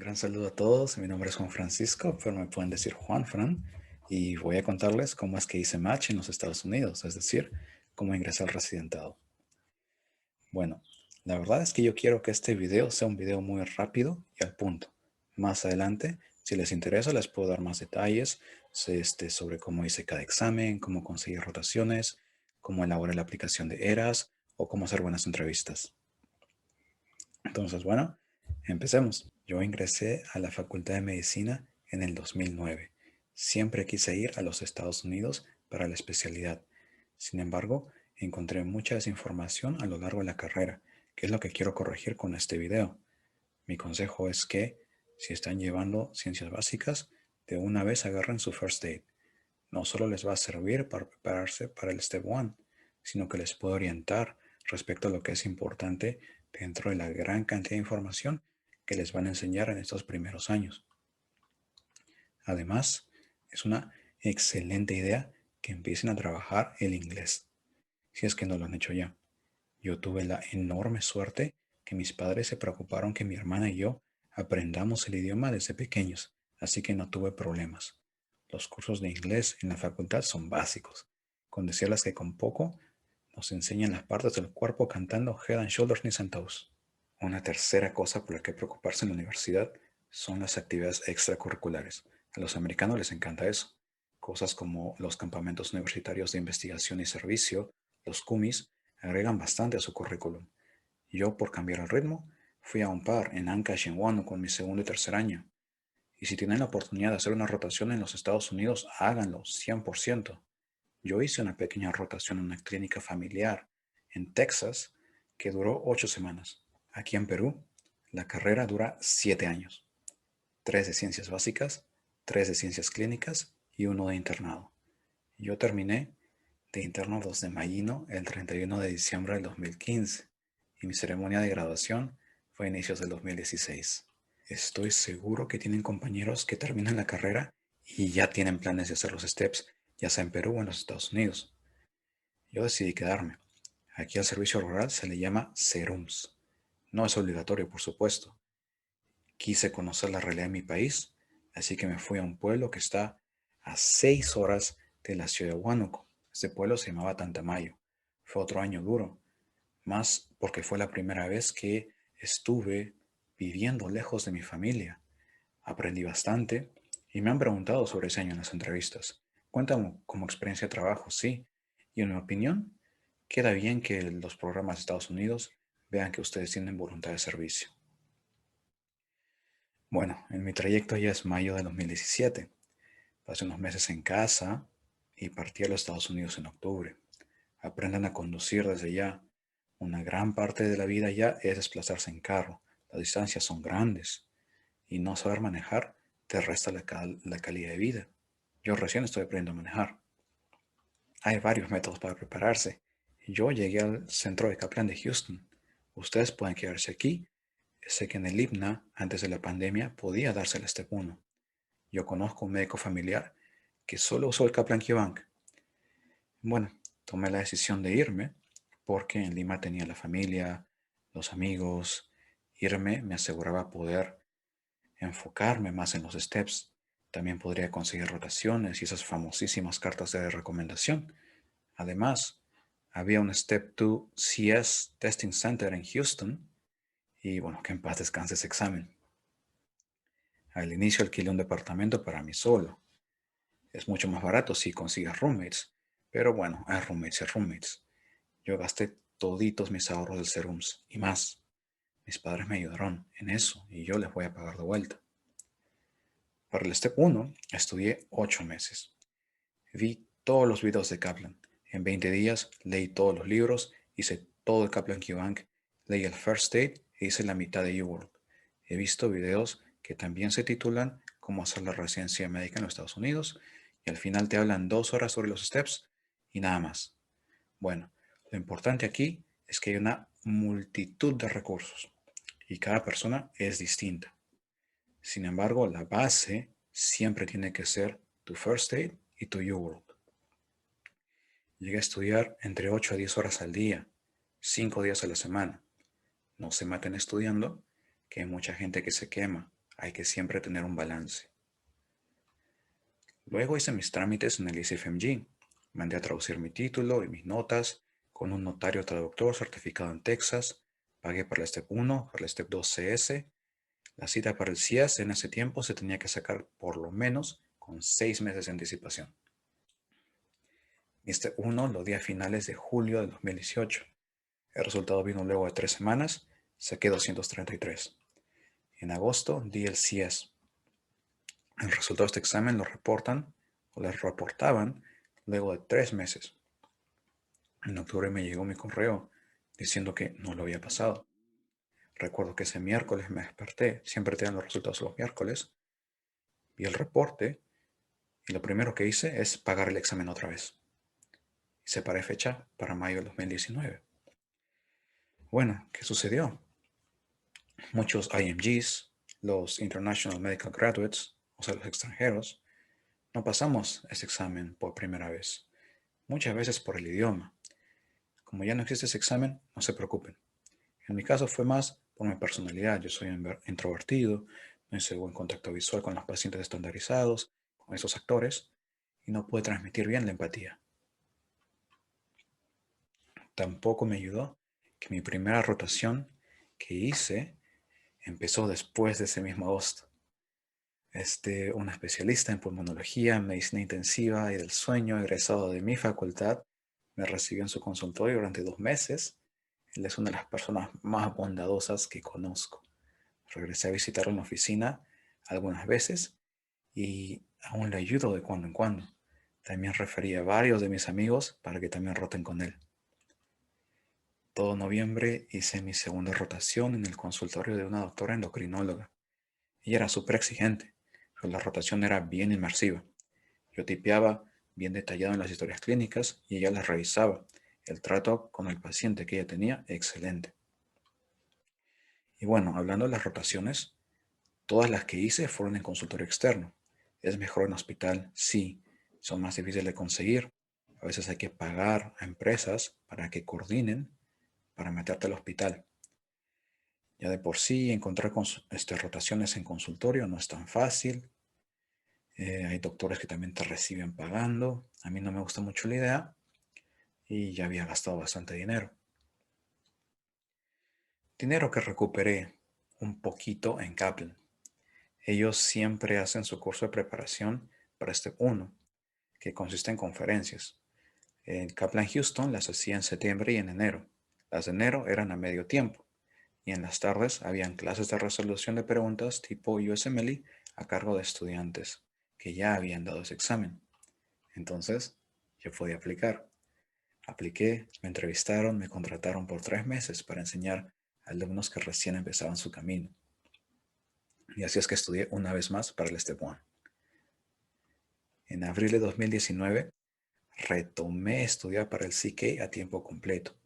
gran saludo a todos. Mi nombre es Juan Francisco, pero me pueden decir Juan Fran. Y voy a contarles cómo es que hice match en los Estados Unidos, es decir, cómo ingresé al residentado. Bueno, la verdad es que yo quiero que este video sea un video muy rápido y al punto. Más adelante, si les interesa, les puedo dar más detalles sobre cómo hice cada examen, cómo conseguí rotaciones, cómo elaboré la aplicación de ERAS o cómo hacer buenas entrevistas. Entonces, bueno, empecemos. Yo ingresé a la Facultad de Medicina en el 2009. Siempre quise ir a los Estados Unidos para la especialidad. Sin embargo, encontré mucha desinformación a lo largo de la carrera, que es lo que quiero corregir con este video. Mi consejo es que, si están llevando ciencias básicas, de una vez agarren su First Aid. No solo les va a servir para prepararse para el Step 1, sino que les puede orientar respecto a lo que es importante dentro de la gran cantidad de información que les van a enseñar en estos primeros años. Además, es una excelente idea que empiecen a trabajar el inglés, si es que no lo han hecho ya. Yo tuve la enorme suerte que mis padres se preocuparon que mi hermana y yo aprendamos el idioma desde pequeños, así que no tuve problemas. Los cursos de inglés en la facultad son básicos, con decirles que con poco nos enseñan las partes del cuerpo cantando Head and Shoulders, Knees and Toes. Una tercera cosa por la que preocuparse en la universidad son las actividades extracurriculares. A los americanos les encanta eso. Cosas como los campamentos universitarios de investigación y servicio, los CUMIS, agregan bastante a su currículum. Yo, por cambiar el ritmo, fui a un par en Ancash y en Wano con mi segundo y tercer año. Y si tienen la oportunidad de hacer una rotación en los Estados Unidos, háganlo, 100%. Yo hice una pequeña rotación en una clínica familiar en Texas que duró 8 semanas. Aquí en Perú, la carrera dura 7 años. 3 de ciencias básicas, 3 de ciencias clínicas y uno de internado. Yo terminé de interno 2 de Mayino el 31 de diciembre del 2015 y mi ceremonia de graduación fue a inicios del 2016. Estoy seguro que tienen compañeros que terminan la carrera y ya tienen planes de hacer los steps, ya sea en Perú o en los Estados Unidos. Yo decidí quedarme. Aquí al servicio rural se le llama serums. No es obligatorio, por supuesto. Quise conocer la realidad de mi país, así que me fui a un pueblo que está a 6 horas de la ciudad de Huánuco. Este pueblo se llamaba Tantamayo. Fue otro año duro, más porque fue la primera vez que estuve viviendo lejos de mi familia. Aprendí bastante y me han preguntado sobre ese año en las entrevistas. Cuentan como experiencia de trabajo, sí. Y en mi opinión, queda bien que los programas de Estados Unidos vean que ustedes tienen voluntad de servicio. Bueno, en mi trayecto ya es mayo de 2017. Pasé unos meses en casa y partí a los Estados Unidos en octubre. Aprendan a conducir desde ya. Una gran parte de la vida ya es desplazarse en carro. Las distancias son grandes y no saber manejar te resta la calidad de vida. Yo recién estoy aprendiendo a manejar. Hay varios métodos para prepararse. Yo llegué al centro de Kaplan de Houston. Ustedes pueden quedarse aquí. Sé que en el IPNA, antes de la pandemia, podía darse el Step 1. Yo conozco un médico familiar que solo usó el Kaplan Q-Bank. Bueno, tomé la decisión de irme porque en Lima tenía la familia, los amigos. Irme me aseguraba poder enfocarme más en los steps. También podría conseguir rotaciones y esas famosísimas cartas de recomendación. Además, había un Step 2 CS Testing Center en Houston y bueno, que en paz descanse ese examen. Al inicio alquilé un departamento para mí solo. Es mucho más barato si consigues roommates, pero bueno, hay roommates y roommates. Yo gasté toditos mis ahorros del Serums y más. Mis padres me ayudaron en eso y yo les voy a pagar de vuelta. Para el Step 1 estudié 8 meses. Vi todos los videos de Kaplan. En 20 días leí todos los libros, hice todo el Kaplan Q-Bank, leí el First Aid e hice la mitad de UWorld. He visto videos que también se titulan Cómo hacer la residencia médica en los Estados Unidos y al final te hablan 2 horas sobre los steps y nada más. Bueno, lo importante aquí es que hay una multitud de recursos y cada persona es distinta. Sin embargo, la base siempre tiene que ser tu First Aid y tu UWorld. Llegué a estudiar entre 8 a 10 horas al día, 5 días a la semana. No se maten estudiando, que hay mucha gente que se quema. Hay que siempre tener un balance. Luego hice mis trámites en el ICFMG. Mandé a traducir mi título y mis notas con un notario traductor certificado en Texas. Pagué para el Step 1, para el Step 2 CS. La cita para el CIAS en ese tiempo se tenía que sacar por lo menos con 6 meses de anticipación. Mi Step 1 lo di a finales de julio de 2018. El resultado vino luego de 3 semanas. Saqué 233. En agosto di el CIAS. El resultado de este examen lo reportan o les reportaban luego de 3 meses. En octubre me llegó mi correo diciendo que no lo había pasado. Recuerdo que ese miércoles me desperté, siempre te dan los resultados los miércoles, vi el reporte y lo primero que hice es pagar el examen otra vez. Y separé fecha para mayo del 2019. Bueno, ¿qué sucedió? Muchos IMGs, los International Medical Graduates, o sea, los extranjeros, no pasamos ese examen por primera vez. Muchas veces por el idioma. Como ya no existe ese examen, no se preocupen. En mi caso fue más por mi personalidad. Yo soy introvertido, no hice buen contacto visual con los pacientes estandarizados, con esos actores, y no pude transmitir bien la empatía. Tampoco me ayudó que mi primera rotación que hice empezó después de ese mismo agosto. Un especialista en pulmonología, medicina intensiva y del sueño, egresado de mi facultad, me recibió en su consultorio durante 2 meses. Él es una de las personas más bondadosas que conozco. Regresé a visitarlo en la oficina algunas veces y aún le ayudo de cuando en cuando. También referí a varios de mis amigos para que también roten con él. Todo noviembre hice mi segunda rotación en el consultorio de una doctora endocrinóloga. Ella era súper exigente, pero la rotación era bien inmersiva. Yo tipeaba bien detallado en las historias clínicas y ella las revisaba. El trato con el paciente que ella tenía, excelente. Y bueno, hablando de las rotaciones, todas las que hice fueron en consultorio externo. ¿Es mejor en hospital? Sí. Son más difíciles de conseguir. A veces hay que pagar a empresas para que coordinen para meterte al hospital. Ya de por sí encontrar rotaciones en consultorio no es tan fácil. Hay doctores que también te reciben pagando. A mí no me gusta mucho la idea y ya había gastado bastante dinero. Dinero que recuperé un poquito en Kaplan. Ellos siempre hacen su curso de preparación para Step 1, que consiste en conferencias. En Kaplan Houston las hacía en septiembre y en enero. Las de enero eran a medio tiempo y en las tardes habían clases de resolución de preguntas tipo USMLE a cargo de estudiantes que ya habían dado ese examen. Entonces, yo podía aplicar. Apliqué, me entrevistaron, me contrataron por 3 meses para enseñar a alumnos que recién empezaban su camino. Y así es que estudié una vez más para el Step 1. En abril de 2019 retomé estudiar para el CK a tiempo completo.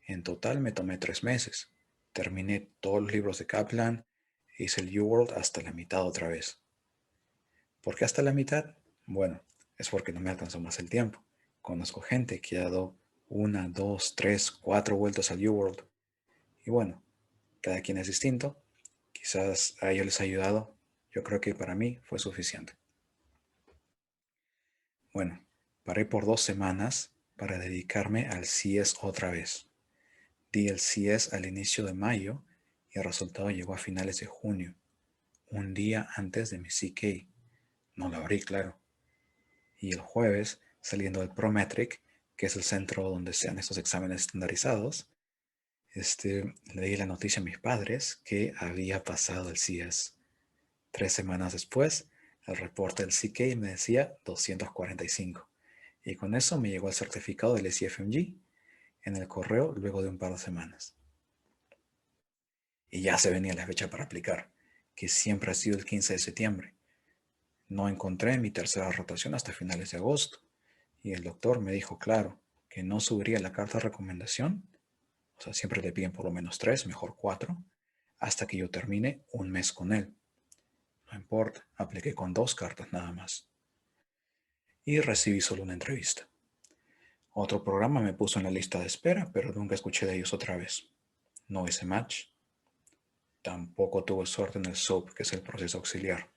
En total me tomé 3 meses. Terminé todos los libros de Kaplan, hice el UWorld hasta la mitad otra vez. ¿Por qué hasta la mitad? Bueno, es porque no me alcanzó más el tiempo. Conozco gente que ha dado 1, 2, 3, 4 vueltas al UWorld. Y bueno, cada quien es distinto. Quizás a ellos les ha ayudado. Yo creo que para mí fue suficiente. Bueno, paré por 2 semanas para dedicarme al CS otra vez. Di el CS al inicio de mayo y el resultado llegó a finales de junio, un día antes de mi CK. No lo abrí, claro. Y el jueves, saliendo del Prometric, que es el centro donde se dan estos exámenes estandarizados, le di la noticia a mis padres que había pasado el CS. 3 semanas después, el reporte del CK me decía 245. Y con eso me llegó el certificado del SCFMG en el correo luego de un par de semanas. Y ya se venía la fecha para aplicar, que siempre ha sido el 15 de septiembre. No encontré mi tercera rotación hasta finales de agosto. Y el doctor me dijo, claro, que no subiría la carta de recomendación. O sea, siempre le piden por lo menos 3, mejor 4, hasta que yo termine un mes con él. No importa, apliqué con 2 cartas nada más. Y recibí solo una entrevista. Otro programa me puso en la lista de espera, pero nunca escuché de ellos otra vez. No hice match. Tampoco tuve suerte en el SOAP, que es el proceso auxiliar.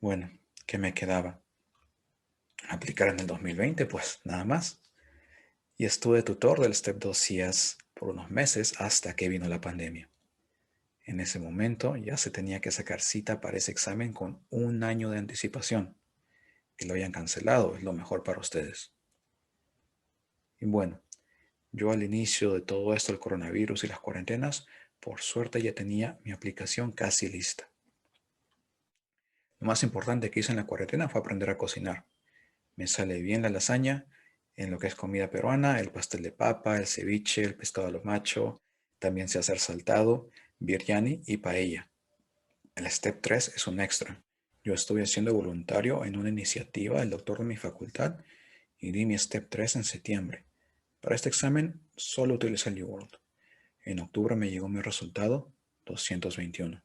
Bueno, ¿qué me quedaba? Aplicar en el 2020, pues nada más. Y estuve tutor del Step 2 CS por unos meses hasta que vino la pandemia. En ese momento ya se tenía que sacar cita para ese examen con un año de anticipación. Que lo hayan cancelado es lo mejor para ustedes. Y bueno, yo al inicio de todo esto, el coronavirus y las cuarentenas, por suerte ya tenía mi aplicación casi lista. Lo más importante que hice en la cuarentena fue aprender a cocinar. Me sale bien la lasaña, en lo que es comida peruana, el pastel de papa, el ceviche, el pescado a lo macho, también sé hacer saltado, biryani y paella. El Step 3 es un extra. Yo estuve haciendo voluntario en una iniciativa del doctor de mi facultad y di mi Step 3 en septiembre. Para este examen solo utilicé el UWorld. En octubre me llegó mi resultado 221.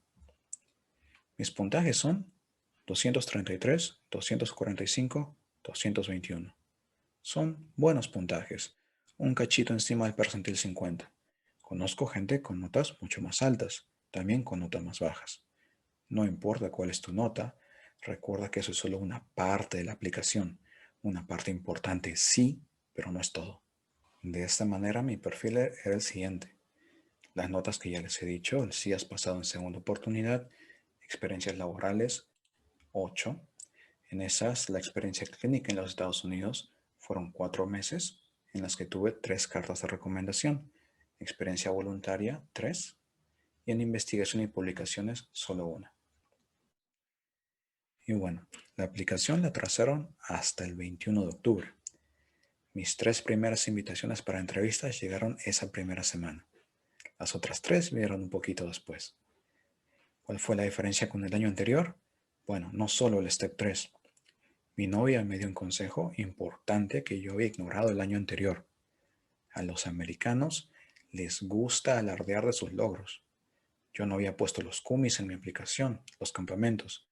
Mis puntajes son 233, 245, 221. Son buenos puntajes, un cachito encima del percentil 50. Conozco gente con notas mucho más altas, también con notas más bajas. No importa cuál es tu nota, recuerda que eso es solo una parte de la aplicación. Una parte importante sí, pero no es todo. De esta manera mi perfil era el siguiente. Las notas que ya les he dicho, el sí has pasado en segunda oportunidad, experiencias laborales 8. En esas, la experiencia clínica en los Estados Unidos fueron 4 meses en las que tuve 3 cartas de recomendación, experiencia voluntaria 3 y en investigación y publicaciones solo una. Y bueno, la aplicación la trazaron hasta el 21 de octubre. Mis 3 primeras invitaciones para entrevistas llegaron esa primera semana. Las otras 3 vinieron un poquito después. ¿Cuál fue la diferencia con el año anterior? Bueno, no solo el Step 3. Mi novia me dio un consejo importante que yo había ignorado el año anterior. A los americanos les gusta alardear de sus logros. Yo no había puesto los cumis en mi aplicación, los campamentos.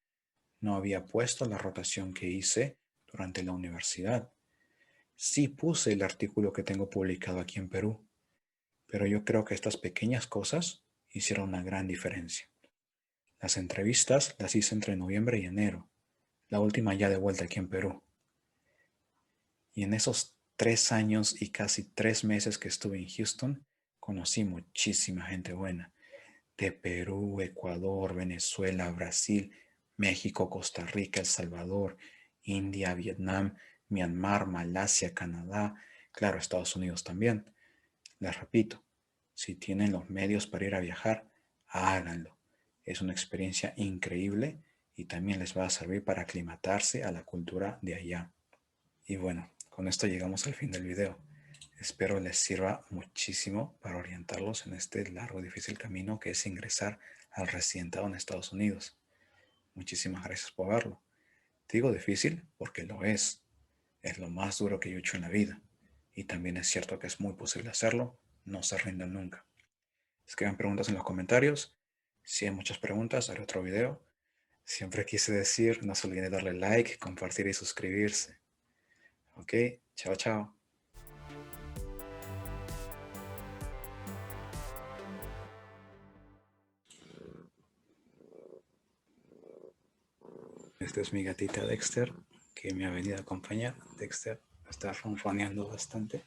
No había puesto la rotación que hice durante la universidad. Sí puse el artículo que tengo publicado aquí en Perú, pero yo creo que estas pequeñas cosas hicieron una gran diferencia. Las entrevistas las hice entre noviembre y enero, la última ya de vuelta aquí en Perú. Y en esos 3 años y casi 3 meses que estuve en Houston, conocí muchísima gente buena. De Perú, Ecuador, Venezuela, Brasil, México, Costa Rica, El Salvador, India, Vietnam, Myanmar, Malasia, Canadá, claro, Estados Unidos también. Les repito, si tienen los medios para ir a viajar, háganlo. Es una experiencia increíble y también les va a servir para aclimatarse a la cultura de allá. Y bueno, con esto llegamos al fin del video. Espero les sirva muchísimo para orientarlos en este largo y difícil camino que es ingresar al residentado en Estados Unidos. Muchísimas gracias por verlo. Digo difícil porque lo es. Es lo más duro que yo he hecho en la vida. Y también es cierto que es muy posible hacerlo. No se rindan nunca. Escriban preguntas en los comentarios. Si hay muchas preguntas, haré otro video. Siempre quise decir, no se olviden de darle like, compartir y suscribirse. Ok, chao, chao. Esta es mi gatita Dexter, que me ha venido a acompañar. Dexter está ronroneando bastante.